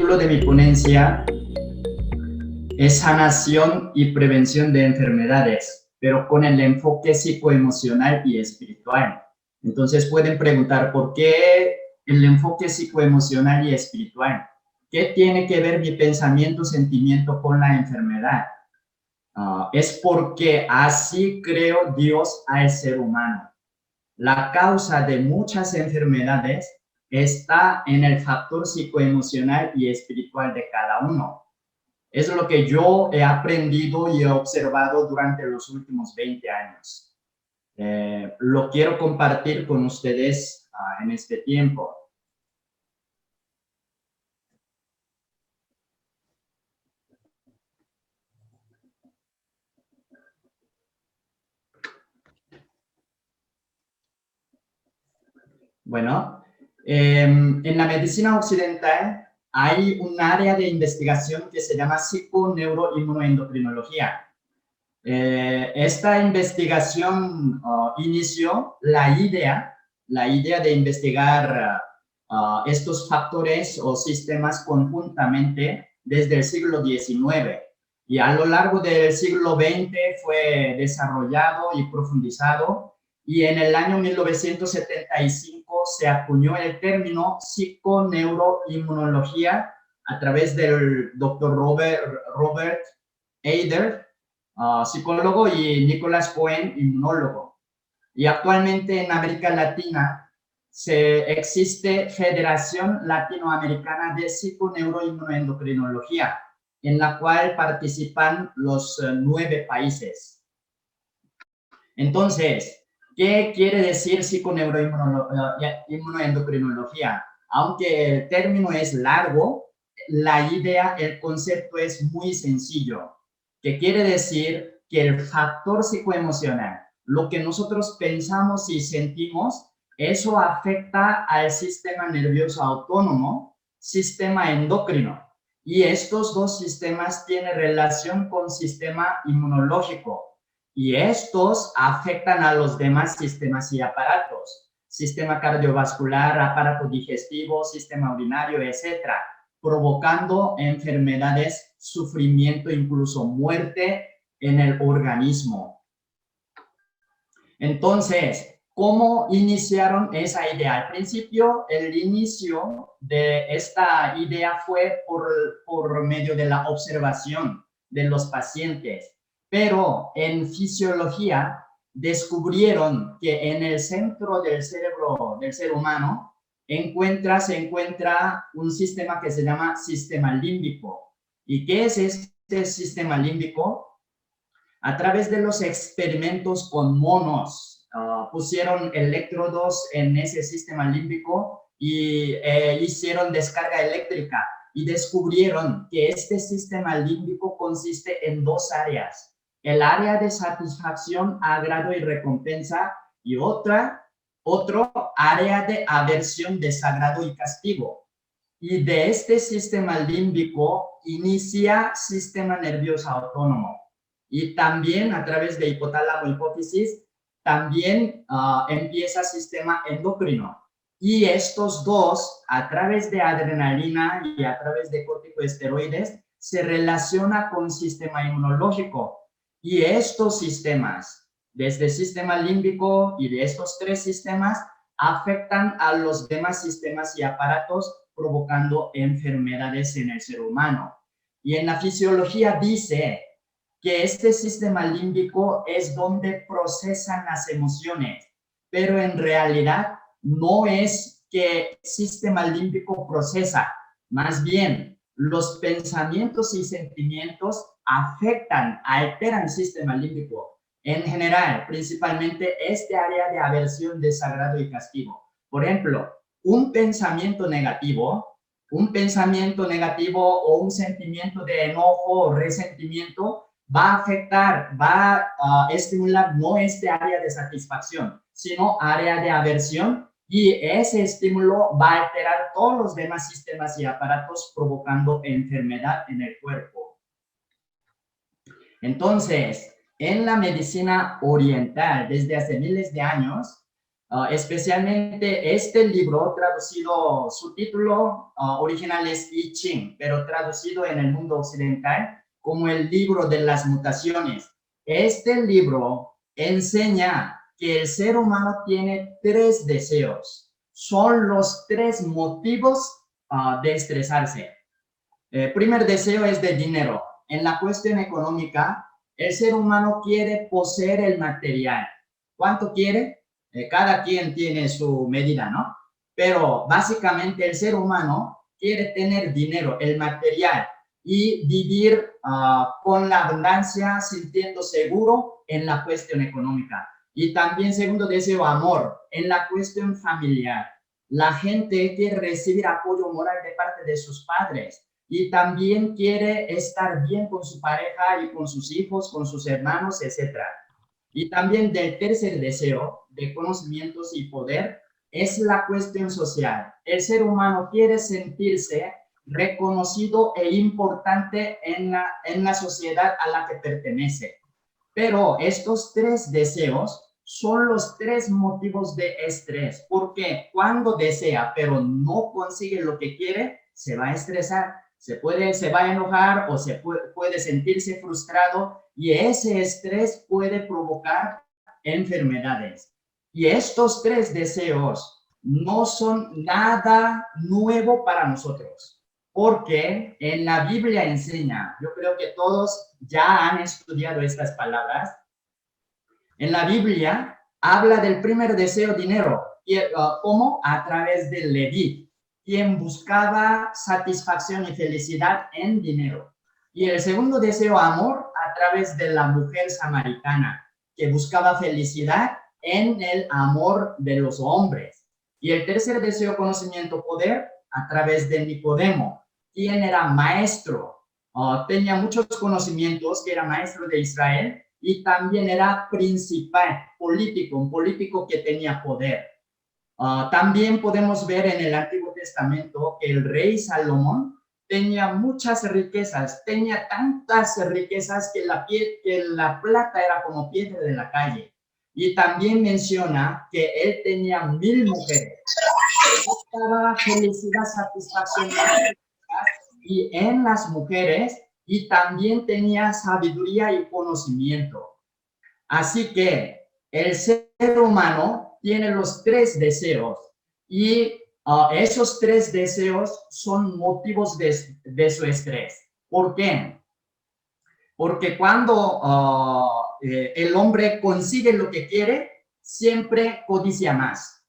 título de mi ponencia es Sanación y Prevención de Enfermedades, pero con el enfoque psicoemocional y espiritual. Entonces pueden preguntar, ¿por qué el enfoque psicoemocional y espiritual? ¿Qué tiene que ver mi pensamiento, sentimiento con la enfermedad? Es porque así creó Dios al ser humano. La causa de muchas enfermedades está en el factor psicoemocional y espiritual de cada uno. Es lo que yo he aprendido y he observado durante los últimos 20 años. Lo quiero compartir con ustedes en este tiempo. Bueno, en la medicina occidental hay un área de investigación que se llama psiconeuroinmunoendocrinología. Esta investigación inició la idea de investigar estos factores o sistemas conjuntamente desde el siglo XIX, y a lo largo del siglo XX fue desarrollado y profundizado, y en el año 1975 se acuñó el término psiconeuroinmunología a través del doctor Robert Eder, psicólogo, y Nicholas Cohen, inmunólogo. Y actualmente en América Latina existe Federación Latinoamericana de Psiconeuroinmunoendocrinología, en la cual participan los 9 países. Entonces, ¿qué quiere decir psiconeuroinmunoendocrinología? Aunque el término es largo, la idea, el concepto es muy sencillo, que quiere decir que el factor psicoemocional, lo que nosotros pensamos y sentimos, eso afecta al sistema nervioso autónomo, sistema endocrino, y estos dos sistemas tienen relación con sistema inmunológico, y estos afectan a los demás sistemas y aparatos, sistema cardiovascular, aparato digestivo, sistema urinario, etcétera, provocando enfermedades, sufrimiento, incluso muerte en el organismo. Entonces, ¿cómo iniciaron esa idea? Al principio, el inicio de esta idea fue por medio de la observación de los pacientes, pero en fisiología descubrieron que en el centro del cerebro del ser humano se encuentra un sistema que se llama sistema límbico. ¿Y qué es este sistema límbico? A través de los experimentos con monos, pusieron electrodos en ese sistema límbico y hicieron descarga eléctrica, y descubrieron que este sistema límbico consiste en 2 áreas: el área de satisfacción, agrado y recompensa, y otro área de aversión, desagrado y castigo. Y de este sistema límbico inicia sistema nervioso autónomo. Y también a través de hipotálamo hipófisis también empieza sistema endocrino. Y estos dos, a través de adrenalina y a través de corticosteroides, se relaciona con sistema inmunológico. Y estos sistemas, desde el sistema límbico y de estos 3 sistemas, afectan a los demás sistemas y aparatos, provocando enfermedades en el ser humano. Y en la fisiología dice que este sistema límbico es donde procesan las emociones, pero en realidad no es que el sistema límbico procesa, más bien los pensamientos y sentimientos afectan, alteran el sistema límbico. En general, principalmente este área de aversión, desagrado y castigo. Por ejemplo, un pensamiento negativo o un sentimiento de enojo o resentimiento va a afectar, va a estimular no este área de satisfacción, sino área de aversión, y ese estímulo va a alterar todos los demás sistemas y aparatos, provocando enfermedad en el cuerpo. Entonces, en la medicina oriental, desde hace miles de años, Especialmente este libro traducido, su título original es I Ching, pero traducido en el mundo occidental como el libro de las mutaciones. Este libro enseña que el ser humano tiene tres deseos. Son los tres motivos de estresarse. El primer deseo es de dinero. En la cuestión económica, el ser humano quiere poseer el material. ¿Cuánto quiere? Cada quien tiene su medida, ¿no? Pero básicamente el ser humano quiere tener dinero, el material, y vivir con la abundancia, sintiendo seguro en la cuestión económica. Y también, segundo deseo, amor, en la cuestión familiar. La gente quiere recibir apoyo moral de parte de sus padres y también quiere estar bien con su pareja y con sus hijos, con sus hermanos, etc. Y también del tercer deseo de conocimientos y poder es la cuestión social. El ser humano quiere sentirse reconocido e importante en la sociedad a la que pertenece. Pero estos tres deseos son los tres motivos de estrés, porque cuando desea pero no consigue lo que quiere, se va a estresar, se va a enojar o puede sentirse frustrado y ese estrés puede provocar enfermedades. Y estos tres deseos no son nada nuevo para nosotros, porque en la Biblia enseña, yo creo que todos ya han estudiado estas palabras, en la Biblia habla del primer deseo, dinero, como a través de Leví, quien buscaba satisfacción y felicidad en dinero. Y el segundo deseo, amor, a través de la mujer samaritana, que buscaba felicidad en el amor de los hombres. Y el tercer deseo, conocimiento, poder, a través de Nicodemo, quien era maestro, tenía muchos conocimientos, que era maestro de Israel, y también era principal político, un político que tenía poder. También podemos ver en el Antiguo Testamento que el rey Salomón tenía muchas riquezas, tenía tantas riquezas que la plata era como piedra de la calle. Y también menciona que él tenía 1000 mujeres. Buscaba felicidad, satisfacción y en las mujeres, y también tenía sabiduría y conocimiento. Así que el ser humano tiene los tres deseos y esos tres deseos son motivos de su estrés. ¿Por qué? Porque cuando el hombre consigue lo que quiere, siempre codicia más.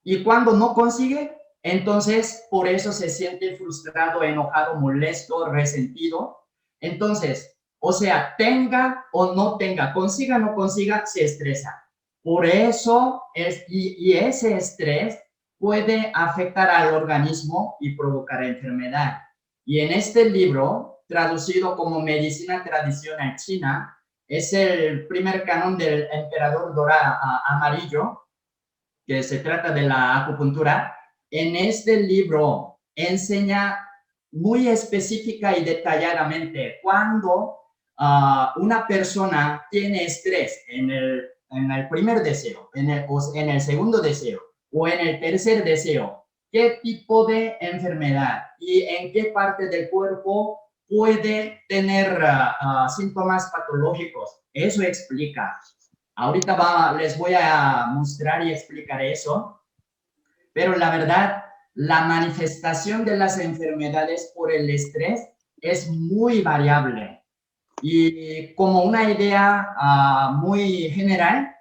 Y cuando no consigue, entonces por eso se siente frustrado, enojado, molesto, resentido. Entonces, o sea, tenga o no tenga, consiga o no consiga, se estresa. Por eso, y ese estrés puede afectar al organismo y provocar enfermedad. Y en este libro, traducido como Medicina Tradicional China, es el primer canon del emperador dorado amarillo, que se trata de la acupuntura. En este libro enseña muy específica y detalladamente cuando una persona tiene estrés en el primer deseo, en el segundo deseo o en el tercer deseo, qué tipo de enfermedad y en qué parte del cuerpo puede tener síntomas patológicos. Eso explica. Ahorita les voy a mostrar y explicar eso, pero la verdad, la manifestación de las enfermedades por el estrés es muy variable. Y como una idea muy general,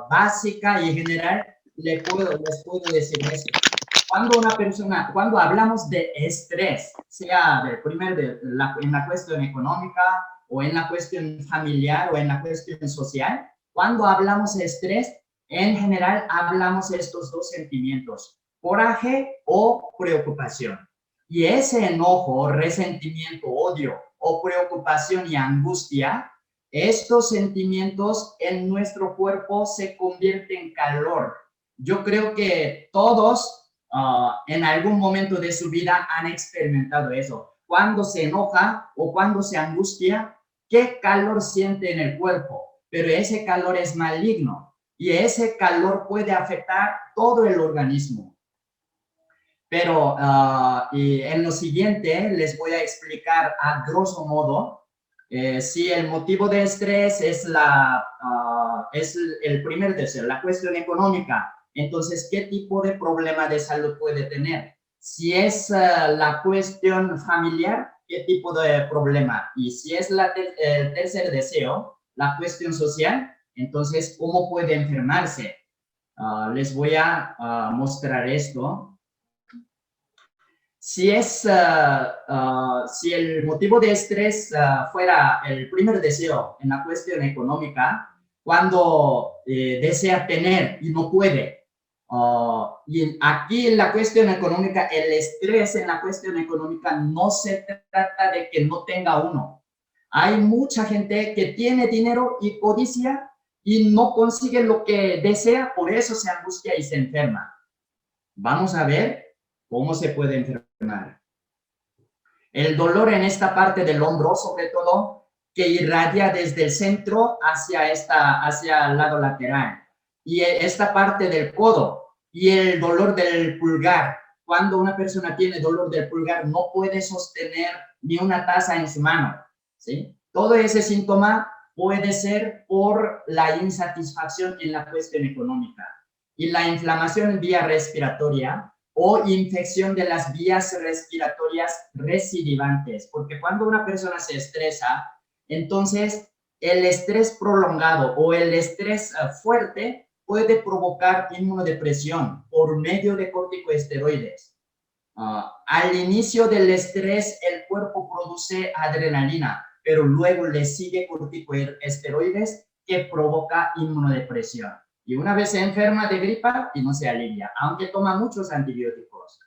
básica y general, les puedo decir esto. Cuando hablamos de estrés, sea en la cuestión económica o en la cuestión familiar o en la cuestión social, cuando hablamos de estrés, en general hablamos de estos dos sentimientos, coraje o preocupación. Y ese enojo, resentimiento, odio o preocupación y angustia, estos sentimientos en nuestro cuerpo se convierten en calor. Yo creo que todos en algún momento de su vida han experimentado eso. Cuando se enoja o cuando se angustia, ¿qué calor siente en el cuerpo? Pero ese calor es maligno. y ese calor puede afectar todo el organismo. Pero y en lo siguiente les voy a explicar a grosso modo si el motivo de estrés es, es el primer deseo, la cuestión económica. Entonces, ¿qué tipo de problema de salud puede tener? Si es la cuestión familiar, ¿qué tipo de problema? Y si es el tercer deseo, la cuestión social, entonces, ¿cómo puede enfermarse? Les voy a mostrar esto. Si el motivo de estrés fuera el primer deseo en la cuestión económica, cuando desea tener y no puede, y aquí en la cuestión económica, el estrés en la cuestión económica no se trata de que no tenga uno. Hay mucha gente que tiene dinero y codicia y no consigue lo que desea, por eso se angustia y se enferma. Vamos a ver cómo se puede enfermar. El dolor en esta parte del hombro, sobre todo, que irradia desde el centro hacia el lado lateral. Y esta parte del codo y el dolor del pulgar. Cuando una persona tiene dolor del pulgar, no puede sostener ni una taza en su mano, ¿sí? Todo ese síntoma puede ser por la insatisfacción en la cuestión económica. Y la inflamación vía respiratoria o infección de las vías respiratorias recidivantes, porque cuando una persona se estresa, entonces el estrés prolongado o el estrés fuerte puede provocar inmunodepresión por medio de corticosteroides. Al inicio del estrés, el cuerpo produce adrenalina, pero luego le sigue corticosteroides que provoca inmunodepresión. Y una vez se enferma de gripa y no se alivia, aunque toma muchos antibióticos.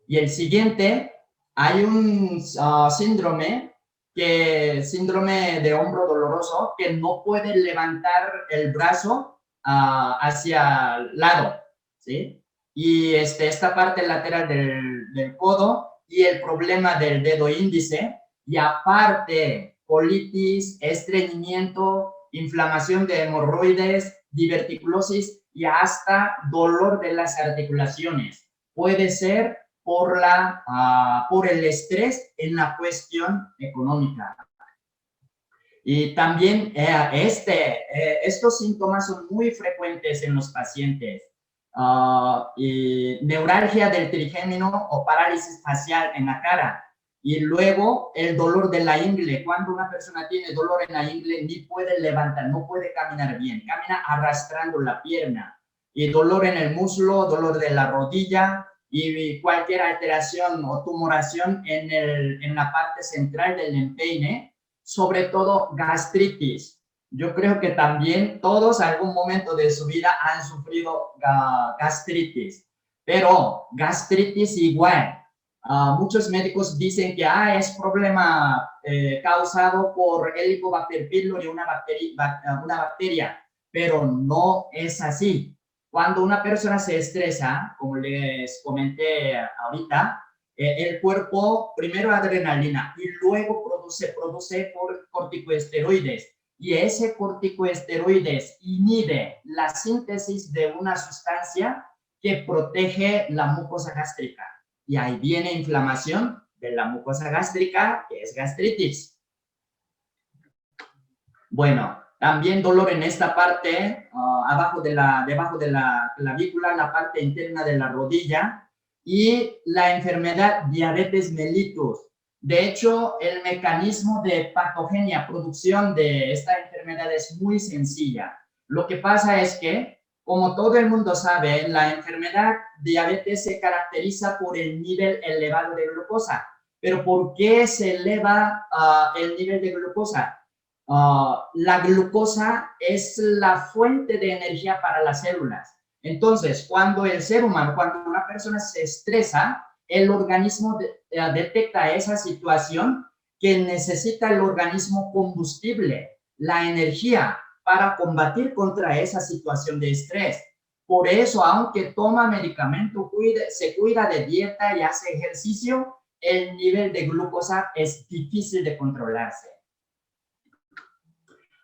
Y el siguiente, hay un síndrome de hombro doloroso, que no puede levantar el brazo hacia el lado, ¿sí? Y esta parte lateral del codo y el problema del dedo índice, y aparte colitis, estreñimiento, inflamación de hemorroides, diverticulosis y hasta dolor de las articulaciones. Puede ser por el estrés en la cuestión económica. Y también estos síntomas son muy frecuentes en los pacientes. Y neuralgia del trigémino o parálisis facial en la cara. Y luego el dolor de la ingle. Cuando una persona tiene dolor en la ingle, ni puede levantar, no puede caminar bien, camina arrastrando la pierna. Y dolor en el muslo, dolor de la rodilla y cualquier alteración o tumoración en la parte central del empeine, sobre todo gastritis. Yo creo que también todos en algún momento de su vida han sufrido gastritis, pero gastritis igual. Muchos médicos dicen que es problema causado por Helicobacter pylori, una bacteria, pero no es así. Cuando una persona se estresa, como les comenté ahorita, el cuerpo primero adrenalina y luego produce por corticosteroides. Y ese corticosteroides inhibe la síntesis de una sustancia que protege la mucosa gástrica. Y ahí viene inflamación de la mucosa gástrica, que es gastritis. Bueno, también dolor en esta parte, debajo de la clavícula, la parte interna de la rodilla, y la enfermedad diabetes mellitus. De hecho, el mecanismo de patogenia, producción de esta enfermedad es muy sencilla. Lo que pasa es que, como todo el mundo sabe, la enfermedad diabetes se caracteriza por el nivel elevado de glucosa. Pero ¿por qué se eleva el nivel de glucosa? La glucosa es la fuente de energía para las células. Entonces, cuando una persona se estresa, el organismo detecta esa situación que necesita el organismo combustible, la energía, para combatir contra esa situación de estrés. Por eso, aunque toma medicamento, se cuida de dieta y hace ejercicio, el nivel de glucosa es difícil de controlarse.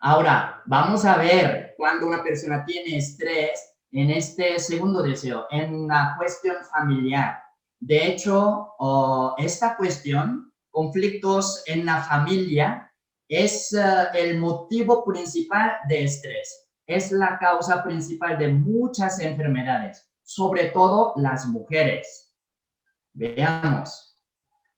Ahora, vamos a ver cuando una persona tiene estrés en este segundo deseo, en la cuestión familiar. De hecho, esta cuestión, conflictos en la familia, es el motivo principal de estrés. Es la causa principal de muchas enfermedades, sobre todo las mujeres. Veamos.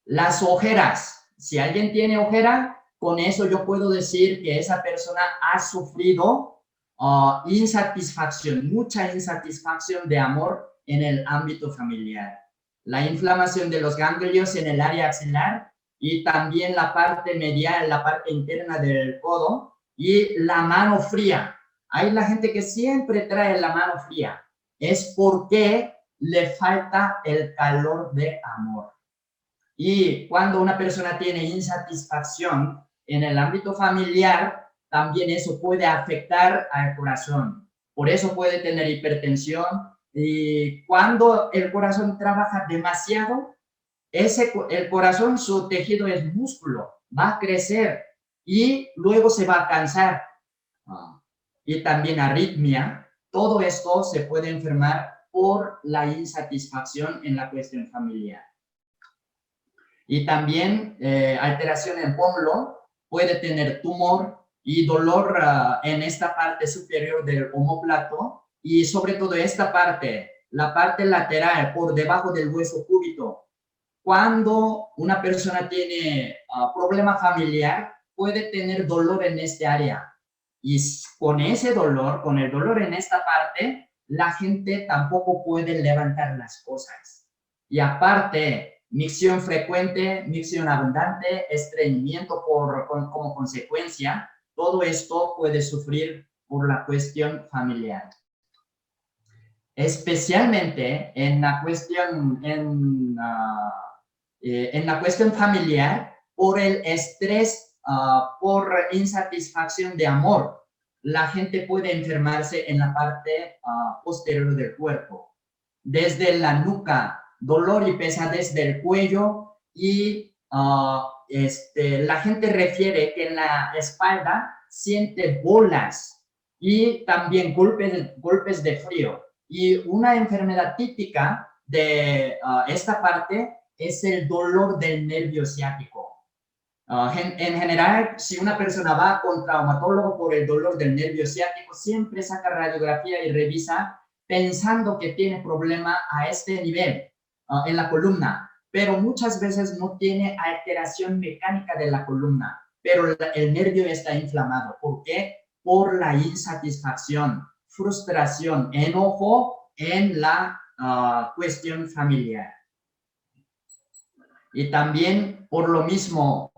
Las ojeras. Si alguien tiene ojera, con eso yo puedo decir que esa persona ha sufrido insatisfacción, mucha insatisfacción de amor en el ámbito familiar. La inflamación de los ganglios en el área axilar y también la parte medial, la parte interna del codo y la mano fría. Hay la gente que siempre trae la mano fría. Es porque le falta el calor de amor. Y cuando una persona tiene insatisfacción en el ámbito familiar, también eso puede afectar al corazón. Por eso puede tener hipertensión. Y cuando el corazón trabaja demasiado, el corazón, su tejido es músculo, va a crecer y luego se va a cansar. Y también arritmia. Todo esto se puede enfermar por la insatisfacción en la cuestión familiar. Y también alteración en pómulo, puede tener tumor y dolor en esta parte superior del omóplato y sobre todo esta parte, la parte lateral por debajo del hueso cúbito. Cuando una persona tiene problema familiar, puede tener dolor en este área. Y con ese dolor, con el dolor en esta parte, la gente tampoco puede levantar las cosas. Y aparte, micción frecuente, micción abundante, estreñimiento como consecuencia, todo esto puede sufrir por la cuestión familiar. Especialmente en la cuestión, en la cuestión familiar, por el estrés, por insatisfacción de amor, la gente puede enfermarse en la parte posterior del cuerpo, desde la nuca, dolor y pesadez del cuello y la gente refiere que en la espalda siente bolas y también golpes de frío. Y una enfermedad típica de esta parte es el dolor del nervio ciático. En general, si una persona va con traumatólogo por el dolor del nervio ciático, siempre saca radiografía y revisa pensando que tiene problema a este nivel en la columna, pero muchas veces no tiene alteración mecánica de la columna, pero el nervio está inflamado. ¿Por qué? Por la insatisfacción, frustración, enojo en la cuestión familiar. Y también por lo mismo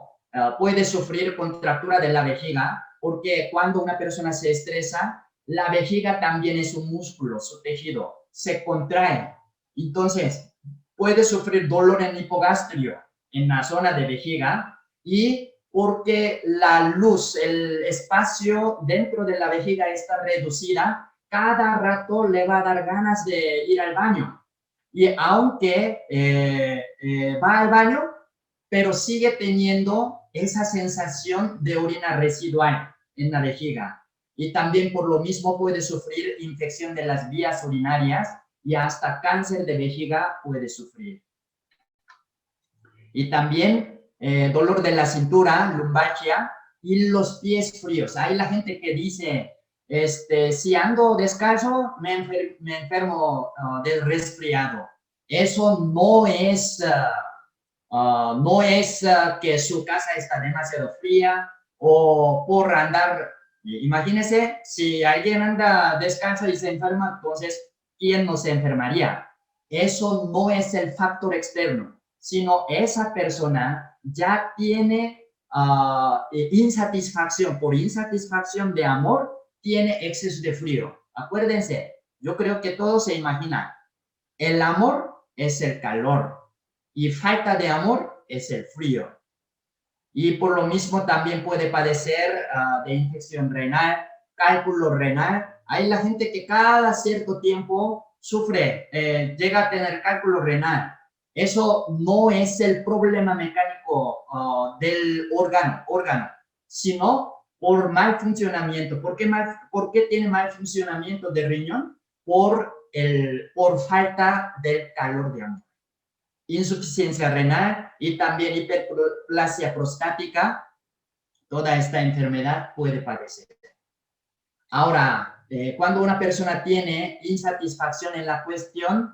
puede sufrir contractura de la vejiga, porque cuando una persona se estresa, la vejiga también es un músculo, su tejido se contrae. Entonces, puede sufrir dolor en hipogastrio, en la zona de vejiga, y porque la luz, el espacio dentro de la vejiga está reducida, cada rato le va a dar ganas de ir al baño. Y aunque va al baño, pero sigue teniendo esa sensación de orina residual en la vejiga. Y también por lo mismo puede sufrir infección de las vías urinarias y hasta cáncer de vejiga puede sufrir. Y también dolor de la cintura, lumbalgia y los pies fríos. Hay la gente que dice, si ando descalzo, me enfermo del resfriado. Eso no es... no es que su casa está demasiado fría o por andar, imagínese si alguien anda descansa y se enferma, entonces, ¿quién no se enfermaría? Eso no es el factor externo, sino esa persona ya tiene insatisfacción, por insatisfacción de amor, tiene exceso de frío. Acuérdense, yo creo que todos se imaginan, el amor es el calor. Y falta de amor es el frío. Y por lo mismo también puede padecer de infección renal, cálculo renal. Hay la gente que cada cierto tiempo sufre, llega a tener cálculo renal. Eso no es el problema mecánico del órgano, sino por mal funcionamiento. ¿Por qué tiene mal funcionamiento de riñón? Por falta del calor de amor. Insuficiencia renal y también hiperplasia prostática, toda esta enfermedad puede padecer. Ahora, cuando una persona tiene insatisfacción en la cuestión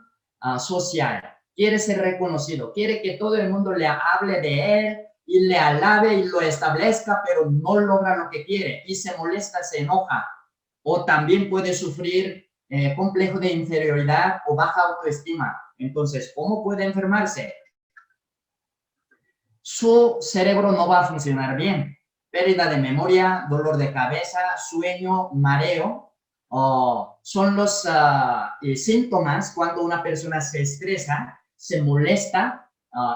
social, quiere ser reconocido, quiere que todo el mundo le hable de él y le alabe y lo establezca, pero no logra lo que quiere y se molesta, se enoja. O también puede sufrir complejo de inferioridad o baja autoestima. Entonces, ¿cómo puede enfermarse? Su cerebro no va a funcionar bien. Pérdida de memoria, dolor de cabeza, sueño, mareo, son los síntomas cuando una persona se estresa, se molesta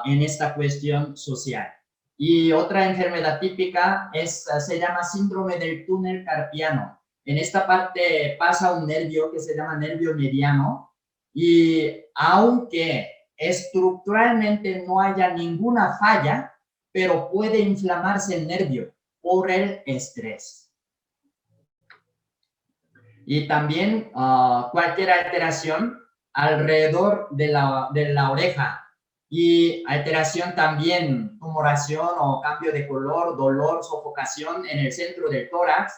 en esta cuestión social. Y otra enfermedad típica se llama síndrome del túnel carpiano. En esta parte pasa un nervio que se llama nervio mediano y aunque estructuralmente no haya ninguna falla, pero puede inflamarse el nervio por el estrés. Y también cualquier alteración alrededor de la oreja y alteración también, tumoración o cambio de color, dolor, sofocación en el centro del tórax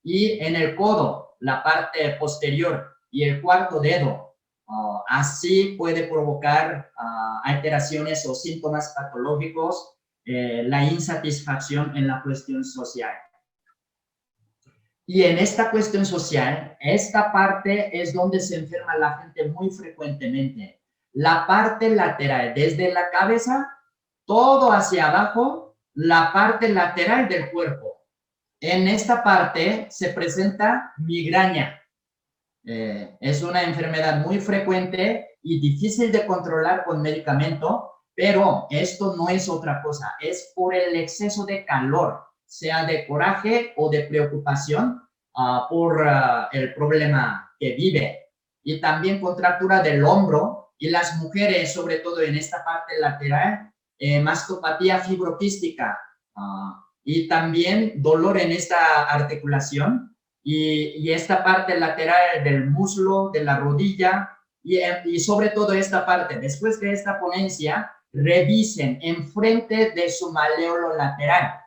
y en el codo, la parte posterior y el cuarto dedo. Así puede provocar alteraciones o síntomas patológicos, la insatisfacción en la cuestión social. Y en esta cuestión social, esta parte es donde se enferma la gente muy frecuentemente. La parte lateral, desde la cabeza, todo hacia abajo, la parte lateral del cuerpo. En esta parte se presenta migraña. Es una enfermedad muy frecuente y difícil de controlar con medicamento, pero esto no es otra cosa, es por el exceso de calor, sea de coraje o de preocupación por el problema que vive. Y también contractura del hombro y las mujeres, sobre todo en esta parte lateral, mastopatía fibroquística y también dolor en esta articulación. Y esta parte lateral del muslo, de la rodilla y sobre todo esta parte. Después de esta ponencia, revisen enfrente de su maléolo lateral.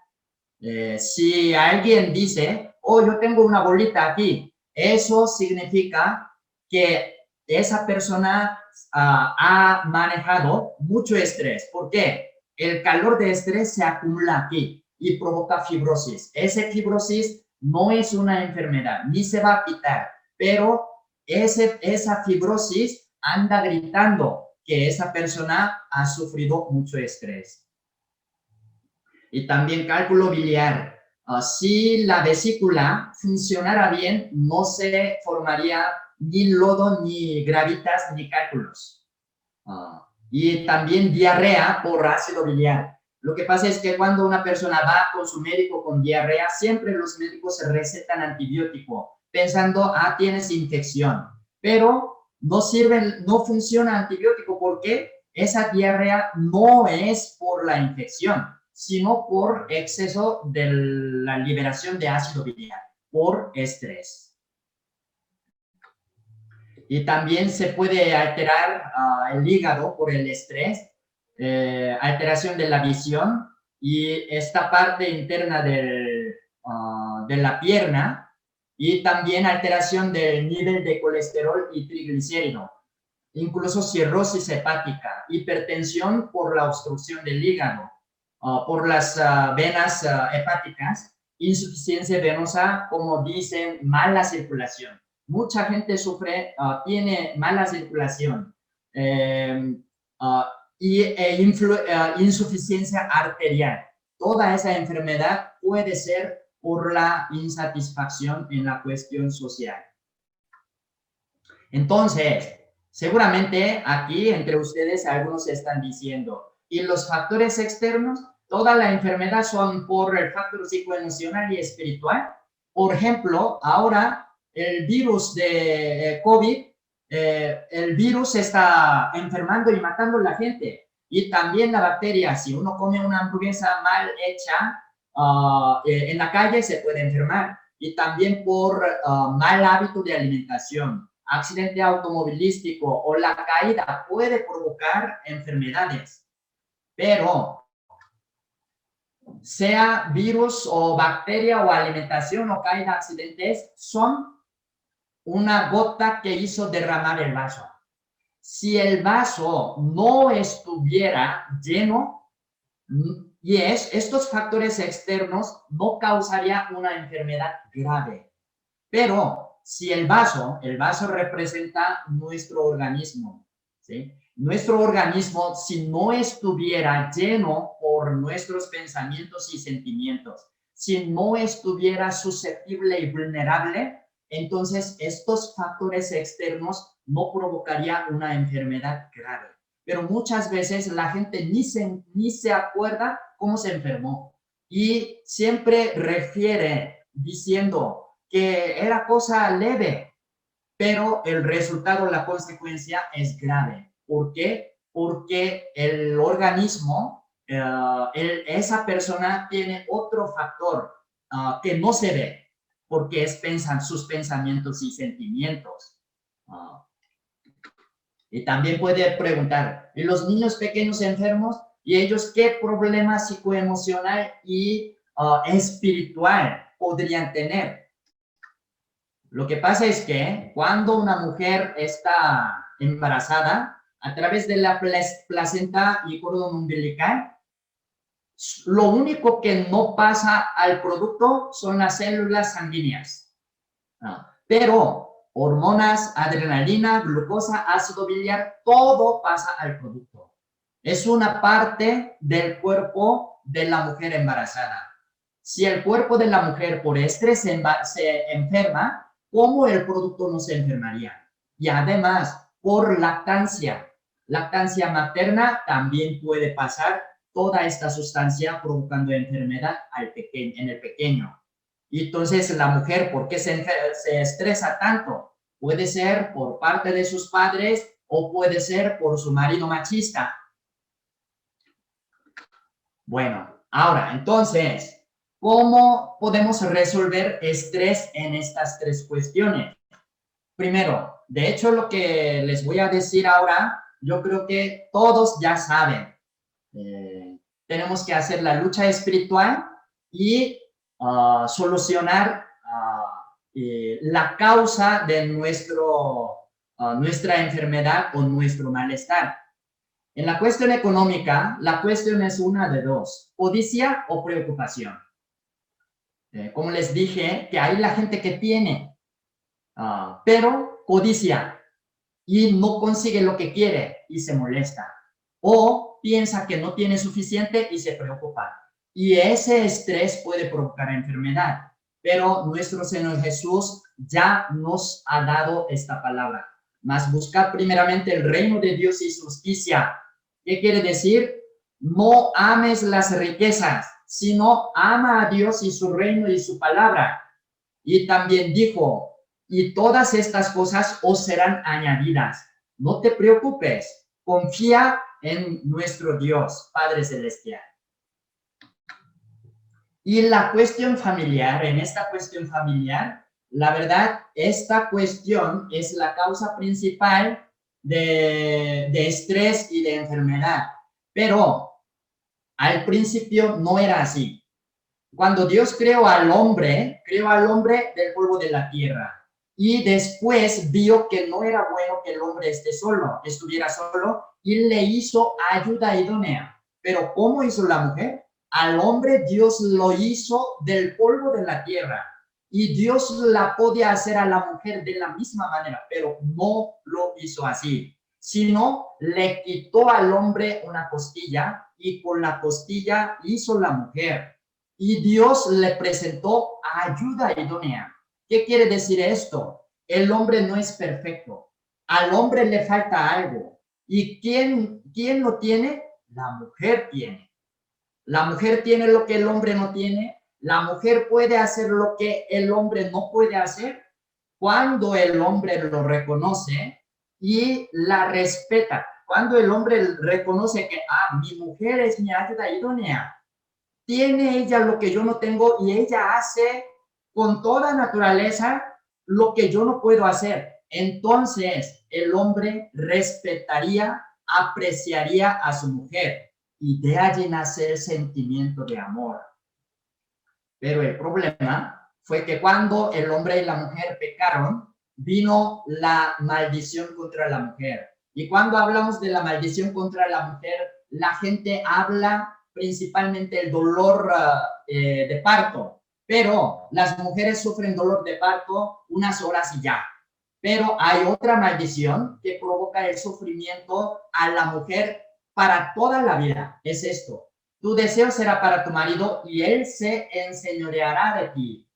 Si alguien dice, oh, yo tengo una bolita aquí, eso significa que esa persona ha manejado mucho estrés. ¿Por qué? El calor de estrés se acumula aquí y provoca fibrosis. Esa fibrosis no es una enfermedad, ni se va a quitar, pero esa fibrosis anda gritando que esa persona ha sufrido mucho estrés. Y también cálculo biliar. Si la vesícula funcionara bien, no se formaría ni lodo, ni gravitas, ni cálculos. Y también diarrea por ácido biliar. Lo que pasa es que cuando una persona va con su médico con diarrea, siempre los médicos se recetan antibiótico, pensando, tienes infección. Pero no sirve, no funciona antibiótico porque esa diarrea no es por la infección, sino por exceso de la liberación de ácido biliar, por estrés. Y también se puede alterar el hígado por el estrés, alteración de la visión y esta parte interna de la pierna y también alteración del nivel de colesterol y triglicérido, incluso cirrosis hepática, hipertensión por la obstrucción del hígado, por las venas hepáticas, insuficiencia venosa, como dicen, mala circulación. Mucha gente sufre, tiene mala circulación insuficiencia arterial. Toda esa enfermedad puede ser por la insatisfacción en la cuestión social. Entonces, seguramente aquí entre ustedes algunos están diciendo, ¿y los factores externos? Toda la enfermedad son por el factor psicoemocional y espiritual. Por ejemplo, ahora el virus de COVID, el virus está enfermando y matando a la gente. Y también la bacteria, si uno come una hamburguesa mal hecha, en la calle se puede enfermar y también por mal hábito de alimentación, accidente automovilístico o la caída puede provocar enfermedades. Pero sea virus o bacteria o alimentación o caída accidentes, son una gota que hizo derramar el vaso. Si el vaso no estuviera lleno, y estos factores externos no causaría una enfermedad grave. Pero si el vaso representa nuestro organismo, ¿sí? Nuestro organismo, si no estuviera lleno por nuestros pensamientos y sentimientos, si no estuviera susceptible y vulnerable, entonces estos factores externos no provocaría una enfermedad grave. Pero muchas veces la gente ni se acuerda cómo se enfermó y siempre refiere diciendo que era cosa leve, pero el resultado, la consecuencia es grave. ¿Por qué? Porque el organismo, esa persona tiene otro factor que no se ve, porque piensan sus pensamientos y sentimientos. Y también puede preguntar, ¿y los niños pequeños enfermos? ¿Y ellos qué problema psicoemocional y espiritual podrían tener? Lo que pasa es que cuando una mujer está embarazada, a través de la placenta y cordón umbilical, lo único que no pasa al producto son las células sanguíneas. Pero hormonas, adrenalina, glucosa, ácido biliar, todo pasa al producto. Es una parte del cuerpo de la mujer embarazada. Si el cuerpo de la mujer por estrés se enferma, ¿cómo el producto no se enfermaría? Y además, por lactancia materna también puede pasar toda esta sustancia provocando enfermedad en el pequeño. Y entonces la mujer, ¿por qué se estresa tanto? Puede ser por parte de sus padres o puede ser por su marido machista. Bueno, ahora, entonces, ¿cómo podemos resolver estrés en estas tres cuestiones? Primero, de hecho, lo que les voy a decir ahora, yo creo que todos ya saben. Tenemos que hacer la lucha espiritual y solucionar la causa de nuestra enfermedad o nuestro malestar. En la cuestión económica, la cuestión es una de dos, codicia o preocupación. Como les dije, que hay la gente que tiene, pero codicia y no consigue lo que quiere y se molesta. O piensa que no tiene suficiente y se preocupa. Y ese estrés puede provocar enfermedad. Pero nuestro Señor Jesús ya nos ha dado esta palabra. Mas buscad primeramente el reino de Dios y su justicia. ¿Qué quiere decir? No ames las riquezas, sino ama a Dios y su reino y su palabra. Y también dijo, y todas estas cosas os serán añadidas. No te preocupes, confía en nuestro Dios, Padre Celestial. Y la cuestión familiar, en esta cuestión familiar, la verdad, esta cuestión es la causa principal de estrés y de enfermedad. Pero al principio no era así. Cuando Dios creó al hombre del polvo de la tierra. Y después vio que no era bueno que el hombre estuviera solo, y le hizo ayuda idónea. Pero ¿cómo hizo la mujer? Al hombre Dios lo hizo del polvo de la tierra. Y Dios la podía hacer a la mujer de la misma manera, pero no lo hizo así. Sino le quitó al hombre una costilla y con la costilla hizo la mujer. Y Dios le presentó ayuda idónea. ¿Qué quiere decir esto? El hombre no es perfecto. Al hombre le falta algo. ¿Y quién lo tiene? La mujer tiene. La mujer tiene lo que el hombre no tiene. La mujer puede hacer lo que el hombre no puede hacer cuando el hombre lo reconoce y la respeta. Cuando el hombre reconoce que, mi mujer es mi ayuda idónea. tiene ella lo que yo no tengo y ella hace con toda naturaleza lo que yo no puedo hacer. Entonces, el hombre respetaría, apreciaría a su mujer y de allí nace el sentimiento de amor. Pero el problema fue que cuando el hombre y la mujer pecaron, vino la maldición contra la mujer. Y cuando hablamos de la maldición contra la mujer, la gente habla principalmente el dolor de parto, pero las mujeres sufren dolor de parto unas horas y ya. Pero hay otra maldición que provoca el sufrimiento a la mujer para toda la vida. Es esto: tu deseo será para tu marido y él se enseñoreará de ti.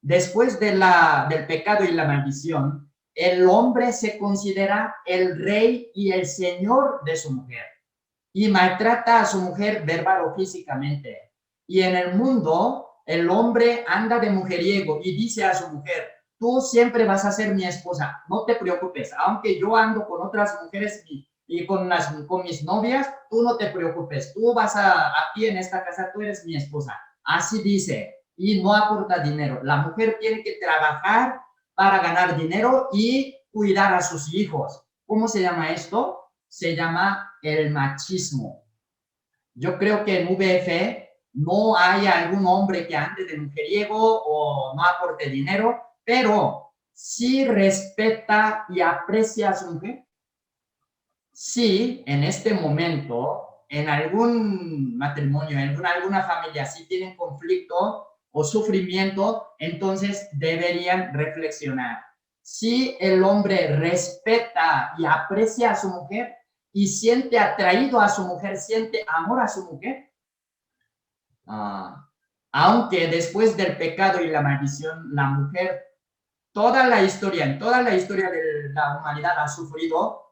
Después del pecado y la maldición, el hombre se considera el rey y el señor de su mujer y maltrata a su mujer verbal o físicamente. Y en el mundo, el hombre anda de mujeriego y dice a su mujer: tú siempre vas a ser mi esposa, no te preocupes, aunque yo ando con otras mujeres y con mis novias, tú no te preocupes, tú vas aquí en esta casa, tú eres mi esposa. Así dice, y no aporta dinero. La mujer tiene que trabajar para ganar dinero y cuidar a sus hijos. ¿Cómo se llama esto? Se llama el machismo. Yo creo que en VF no hay algún hombre que ande de mujeriego o no aporte dinero, pero sí respeta y aprecia a su mujer. Sí, en este momento, en algún matrimonio, en alguna familia, si tienen conflicto o sufrimiento, entonces deberían reflexionar. Si el hombre respeta y aprecia a su mujer y siente atraído a su mujer, siente amor a su mujer, aunque después del pecado y la maldición, la mujer, en toda la historia de la humanidad ha sufrido,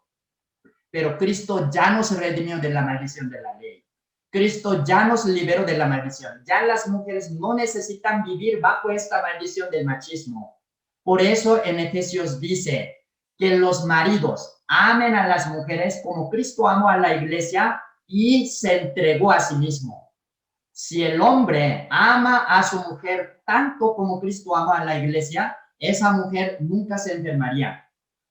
pero Cristo ya nos redimió de la maldición de la ley. Cristo ya nos liberó de la maldición. Ya las mujeres no necesitan vivir bajo esta maldición del machismo. Por eso en Efesios dice que los maridos amen a las mujeres como Cristo amó a la iglesia y se entregó a sí mismo. Si el hombre ama a su mujer tanto como Cristo amó a la iglesia, esa mujer nunca se enfermaría.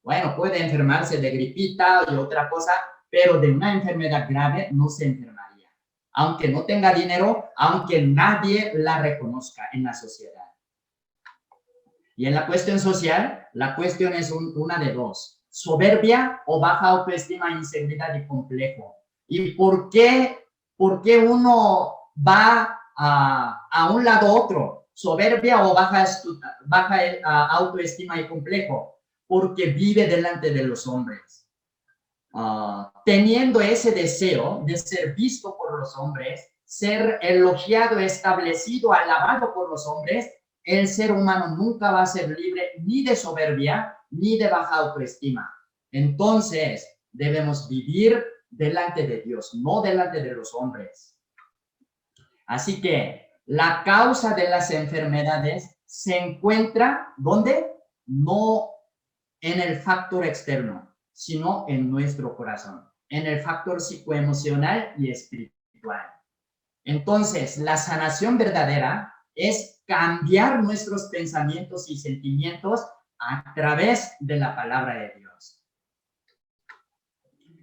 Bueno, puede enfermarse de gripita y otra cosa, pero de una enfermedad grave no se enfermaría. Aunque no tenga dinero, aunque nadie la reconozca en la sociedad. Y en la cuestión social, la cuestión es una de dos: soberbia o baja autoestima, inseguridad y complejo. ¿Y por qué uno va a un lado u otro? Soberbia o baja autoestima y complejo. Porque vive delante de los hombres. Teniendo ese deseo de ser visto por los hombres, ser elogiado, establecido, alabado por los hombres, el ser humano nunca va a ser libre ni de soberbia ni de baja autoestima. Entonces, debemos vivir delante de Dios, no delante de los hombres. Así que la causa de las enfermedades se encuentra, ¿dónde? No en el factor externo, sino en nuestro corazón, en el factor psicoemocional y espiritual. Entonces, la sanación verdadera es cambiar nuestros pensamientos y sentimientos a través de la palabra de Dios.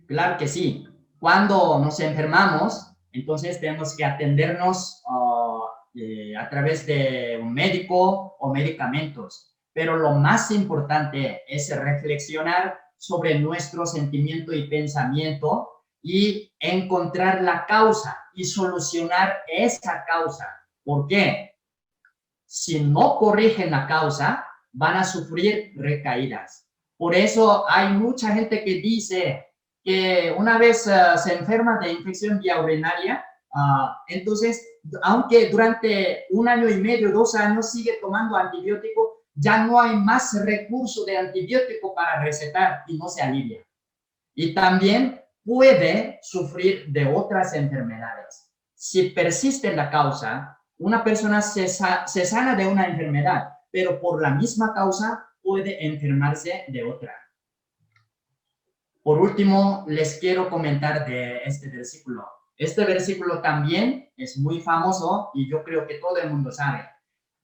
Claro que sí. Cuando nos enfermamos, entonces tenemos que atendernos a través de un médico o medicamentos. Pero lo más importante es reflexionar sobre nuestro sentimiento y pensamiento y encontrar la causa y solucionar esa causa. ¿Por qué? Si no corrigen la causa, van a sufrir recaídas. Por eso hay mucha gente que dice que una vez se enferma de infección vía urinaria, entonces, aunque durante 1 año y medio, 2 años sigue tomando antibiótico, ya no hay más recurso de antibiótico para recetar y no se alivia. Y también puede sufrir de otras enfermedades. Si persiste la causa, una persona se sana de una enfermedad, pero por la misma causa puede enfermarse de otra. Por último, les quiero comentar de este versículo. Este versículo también es muy famoso y yo creo que todo el mundo sabe.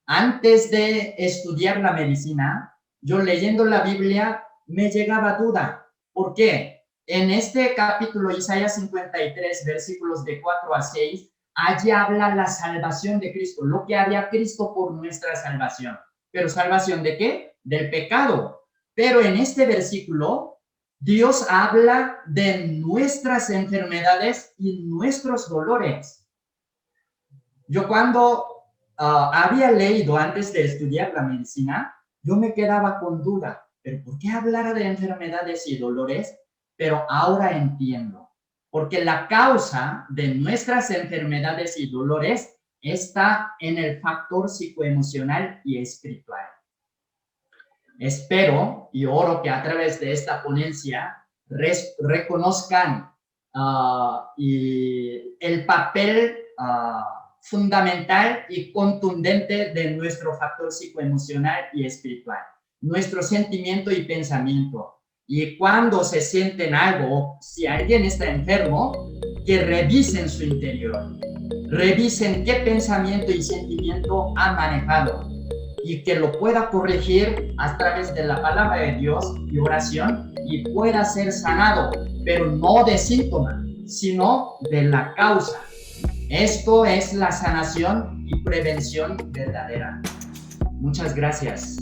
Antes de estudiar la medicina, yo leyendo la Biblia me llegaba duda. ¿Por qué? En este capítulo, Isaías 53, versículos de 4 a 6, allí habla la salvación de Cristo, lo que haría Cristo por nuestra salvación. ¿Pero salvación de qué? Del pecado. Pero en este versículo, Dios habla de nuestras enfermedades y nuestros dolores. Yo cuando había leído antes de estudiar la medicina, yo me quedaba con duda, pero ¿por qué hablar de enfermedades y dolores? Pero ahora entiendo, porque la causa de nuestras enfermedades y dolores está en el factor psicoemocional y espiritual. Espero y oro que a través de esta ponencia reconozcan el papel fundamental y contundente de nuestro factor psicoemocional y espiritual, nuestro sentimiento y pensamiento. Y cuando se sienten algo, si alguien está enfermo, que revisen su interior, revisen qué pensamiento y sentimiento ha manejado y que lo pueda corregir a través de la palabra de Dios y oración y pueda ser sanado, pero no de síntomas, sino de la causa. Esto es la sanación y prevención verdadera. Muchas gracias.